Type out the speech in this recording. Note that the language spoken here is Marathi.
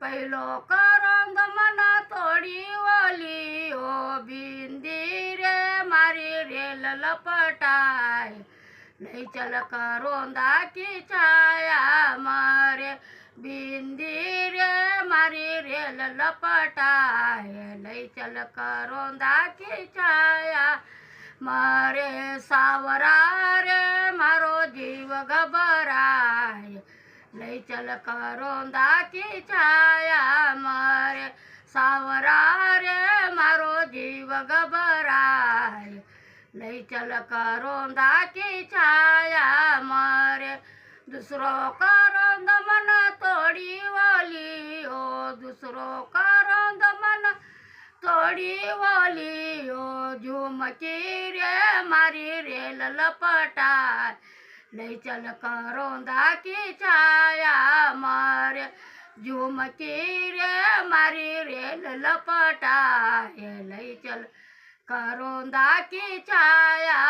पहिलो करंद मना तोडी ओली ओ बिंदी रे मारी रेल लपटाय लई चल करोंदा की छाया मारे बिंदी रे मारी रेल लपटाय लई चल करोंदा की छाया मारे सावरा रे मारो जीव घबराय लई चल करोंदा की छाया मारे सावरा रे मारो जीव घबराय लई चल करोंदा की छाया मारे दूसरो करोंद मन तोडी ओली ओ दूसरो करोंद मन तोडी ओली ओ झुमकी रे मारी रेल लपटाय लई चल करोंदा की छाया मारे झुमकी रे मारी रेल लपटाय लई चल करोंदा की छाया